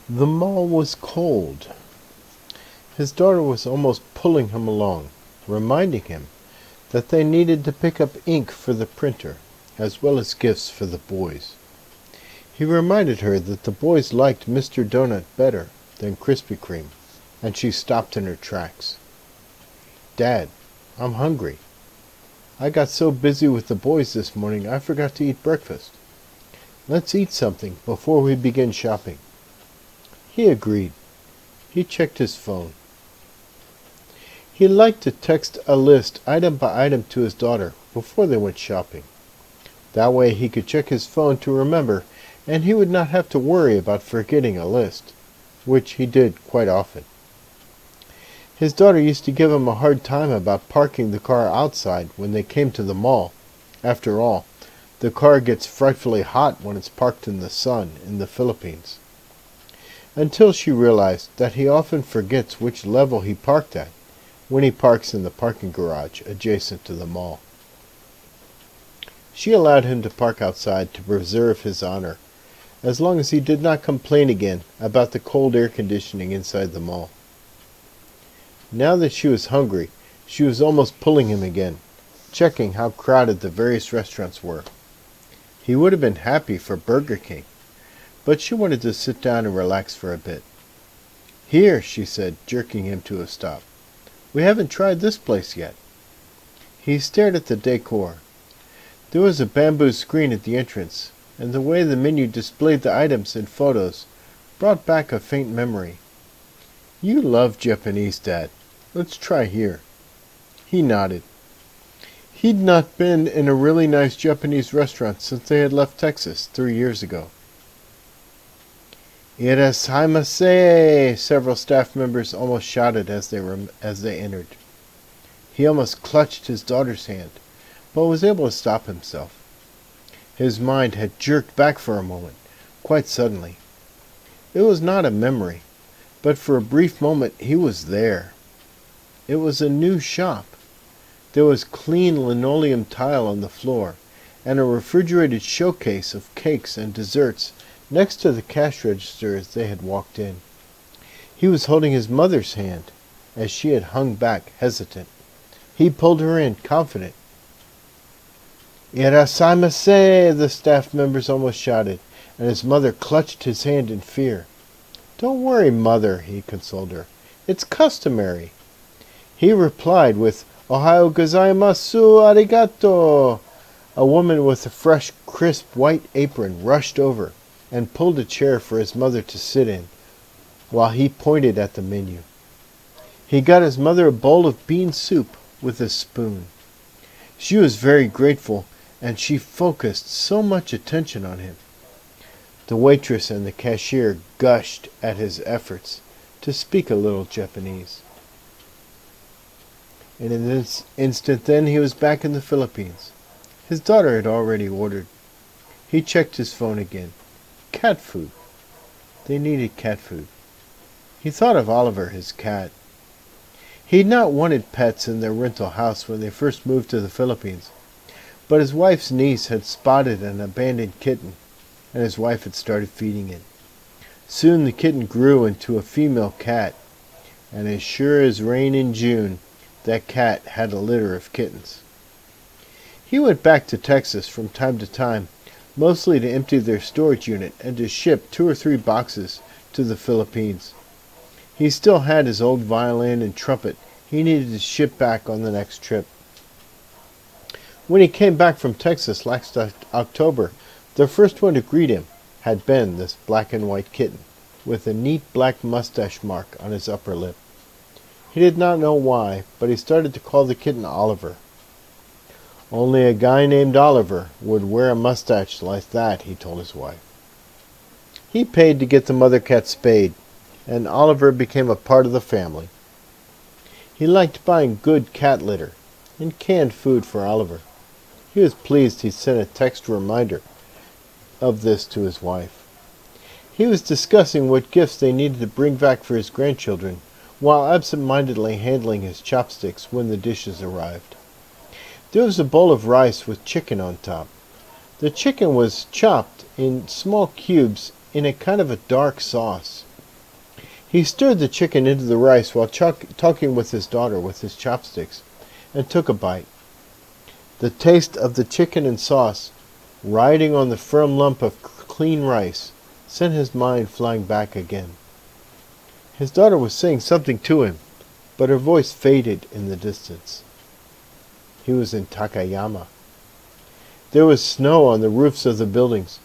The mall was cold. His daughter was almost pulling him along, reminding him that they needed to pick up ink for the printer, as well as gifts for the boys. He reminded her that the boys liked Mr. Donut better than Krispy Kreme, and she stopped in her tracks. "Dad, I'm hungry. I got so busy with the boys this morning I forgot to eat breakfast. Let's eat something before we begin shopping." He agreed. He checked his phone. He liked to text a list item by item to his daughter before they went shopping. That way he could check his phone to remember, and he would not have to worry about forgetting a list, which he did quite often. His daughter used to give him a hard time about parking the car outside when they came to the mall. After all, the car gets frightfully hot when it's parked in the sun in the Philippines. Until she realized that he often forgets which level he parked at when he parks in the parking garage adjacent to the mall. She allowed him to park outside to preserve his honor, as long as he did not complain again about the cold air conditioning inside the mall. Now that she was hungry, she was almost pulling him again, checking how crowded the various restaurants were. He would have been happy for Burger King, but she wanted to sit down and relax for a bit. "Here," she said, jerking him to a stop. "We haven't tried this place yet." He stared at the decor. There was a bamboo screen at the entrance, and the way the menu displayed the items and photos brought back a faint memory. "You love Japanese, Dad. Let's try here." He nodded. He'd not been in a really nice Japanese restaurant since they had left Texas 3 years ago. "Irashaimase!" Several staff members almost shouted as they entered. He almost clutched his daughter's hand, but was able to stop himself. His mind had jerked back for a moment, quite suddenly. It was not a memory, but for a brief moment he was there. It was a new shop. There was clean linoleum tile on the floor, and a refrigerated showcase of cakes and desserts next to the cash register as they had walked in. He was holding his mother's hand, as she had hung back, hesitant. He pulled her in, confident. "Irashaimase!" the staff members almost shouted, and his mother clutched his hand in fear. "Don't worry, Mother," he consoled her. "It's customary." He replied with, "Ohayo gozaimasu, arigato." A woman with a fresh, crisp white apron rushed over and pulled a chair for his mother to sit in, while he pointed at the menu. He got his mother a bowl of bean soup with a spoon. She was very grateful, and she focused so much attention on him. The waitress and the cashier gushed at his efforts to speak a little Japanese. In an instant then he was back in the Philippines. His daughter had already ordered. He checked his phone again. Cat food. They needed cat food. He thought of Oliver, his cat. He had not wanted pets in their rental house when they first moved to the Philippines, but his wife's niece had spotted an abandoned kitten, and his wife had started feeding it. Soon the kitten grew into a female cat, and as sure as rain in June, that cat had a litter of kittens. He went back to Texas from time to time, mostly to empty their storage unit and to ship 2 or 3 boxes to the Philippines. He still had his old violin and trumpet he needed to ship back on the next trip. When he came back from Texas last October, the first one to greet him had been this black and white kitten, with a neat black mustache mark on his upper lip. He did not know why, but he started to call the kitten Oliver. Only a guy named Oliver would wear a mustache like that, he told his wife. He paid to get the mother cat spayed, and Oliver became a part of the family. He liked buying good cat litter and canned food for Oliver. He was pleased he sent a text reminder of this to his wife. He was discussing what gifts they needed to bring back for his grandchildren, while absent-mindedly handling his chopsticks when the dishes arrived. There was a bowl of rice with chicken on top. The chicken was chopped in small cubes in a kind of a dark sauce. He stirred the chicken into the rice while talking with his daughter with his chopsticks, and took a bite. The taste of the chicken and sauce, riding on the firm lump of clean rice, sent his mind flying back again. His daughter was saying something to him, but her voice faded in the distance. He was in Takayama. There was snow on the roofs of the buildings.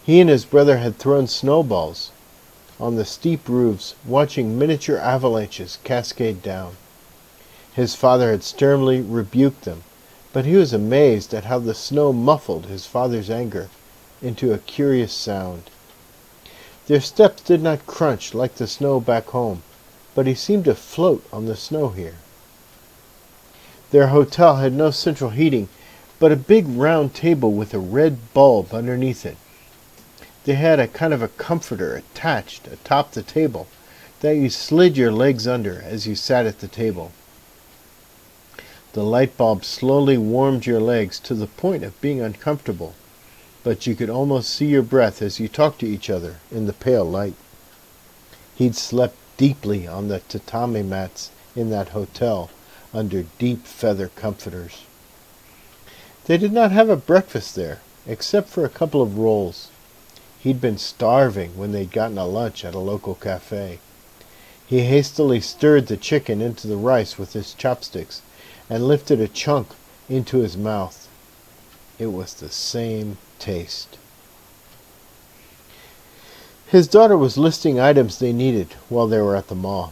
He and his brother had thrown snowballs on the steep roofs, watching miniature avalanches cascade down. His father had sternly rebuked them, but he was amazed at how the snow muffled his father's anger into a curious sound. Their steps did not crunch like the snow back home, but he seemed to float on the snow here. Their hotel had no central heating, but a big round table with a red bulb underneath it. They had a kind of a comforter attached atop the table that you slid your legs under as you sat at the table. The light bulb slowly warmed your legs to the point of being uncomfortable, but you could almost see your breath as you talked to each other in the pale light. He'd slept deeply on the tatami mats in that hotel under deep feather comforters. They did not have a breakfast there, except for a couple of rolls. He'd been starving when they'd gotten a lunch at a local cafe. He hastily stirred the chicken into the rice with his chopsticks and lifted a chunk into his mouth. It was the same taste. His daughter was listing items they needed while they were at the mall.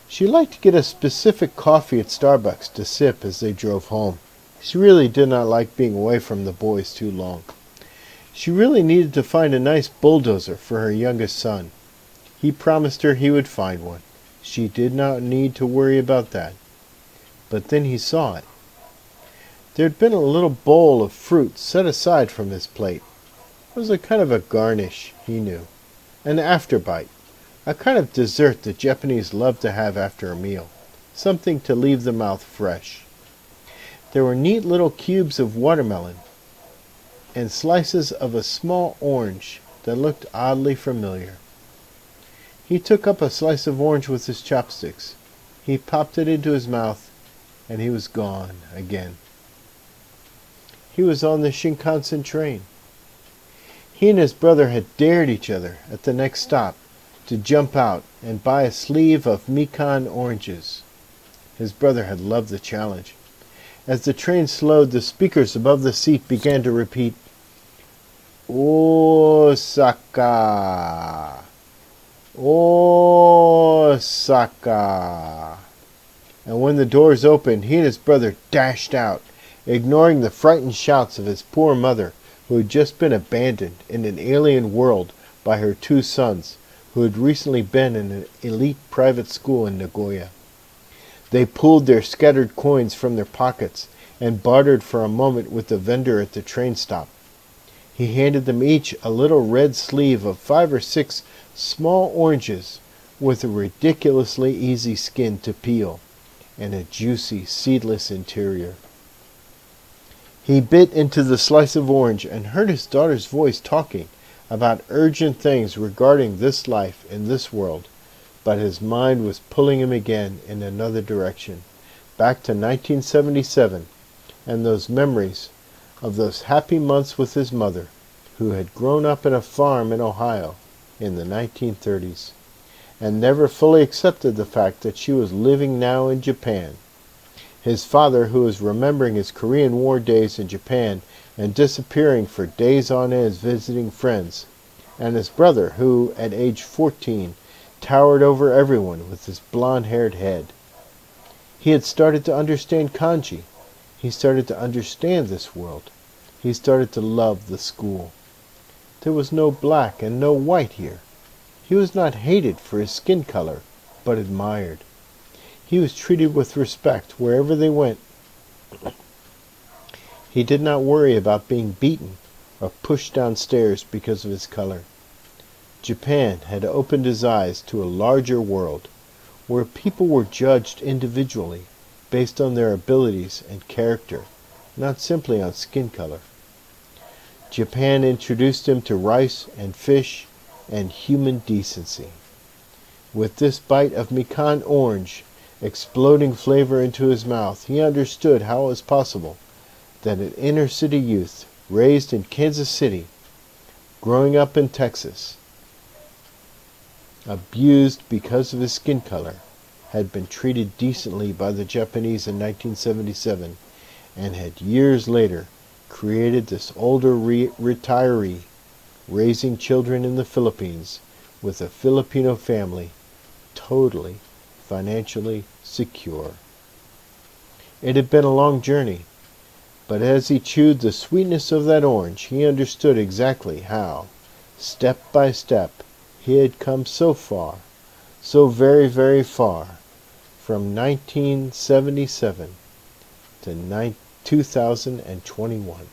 She liked to get a specific coffee at Starbucks to sip as they drove home. She really did not like being away from the boys too long. She really needed to find a nice bulldozer for her youngest son. He promised her he would find one. She did not need to worry about that. But then he saw it. There had been a little bowl of fruit set aside from his plate. It was a kind of a garnish, he knew. An afterbite. A kind of dessert the Japanese love to have after a meal. Something to leave the mouth fresh. There were neat little cubes of watermelon and slices of a small orange that looked oddly familiar. He took up a slice of orange with his chopsticks. He popped it into his mouth, and he was gone again. He was on the Shinkansen train. He and his brother had dared each other at the next stop to jump out and buy a sleeve of Mikan oranges. His brother had loved the challenge. As the train slowed, the speakers above the seat began to repeat, "Osaka! Osaka!" And when the doors opened, he and his brother dashed out, ignoring the frightened shouts of his poor mother, who had just been abandoned in an alien world by her two sons, who had recently been in an elite private school in Nagoya. They pulled their scattered coins from their pockets and bartered for a moment with the vendor at the train stop. He handed them each a little red sleeve of 5 or 6 small oranges with a ridiculously easy skin to peel and a juicy, seedless interior. He bit into the slice of orange and heard his daughter's voice talking about urgent things regarding this life in this world, but his mind was pulling him again in another direction, back to 1977 and those memories of those happy months with his mother, who had grown up in a farm in Ohio in the 1930s, and never fully accepted the fact that she was living now in Japan. His father, who was remembering his Korean War days in Japan and disappearing for days on end visiting friends, and his brother, who, at age 14, towered over everyone with his blonde-haired head. He had started to understand kanji. He started to understand this world. He started to love the school. There was no black and no white here. He was not hated for his skin color, but admired. He was treated with respect wherever they went. He did not worry about being beaten or pushed downstairs because of his color. Japan had opened his eyes to a larger world, where people were judged individually based on their abilities and character, not simply on skin color. Japan introduced him to rice and fish and human decency. With this bite of Mikan orange exploding flavor into his mouth, he understood how it was possible that an inner-city youth, raised in Kansas City, growing up in Texas, abused because of his skin color, had been treated decently by the Japanese in 1977, and had years later created this older retiree raising children in the Philippines with a Filipino family, totally financially secure. It had been a long journey, but as he chewed the sweetness of that orange, he understood exactly how, step by step, he had come so far, so very, very far, from 1977 to 2021.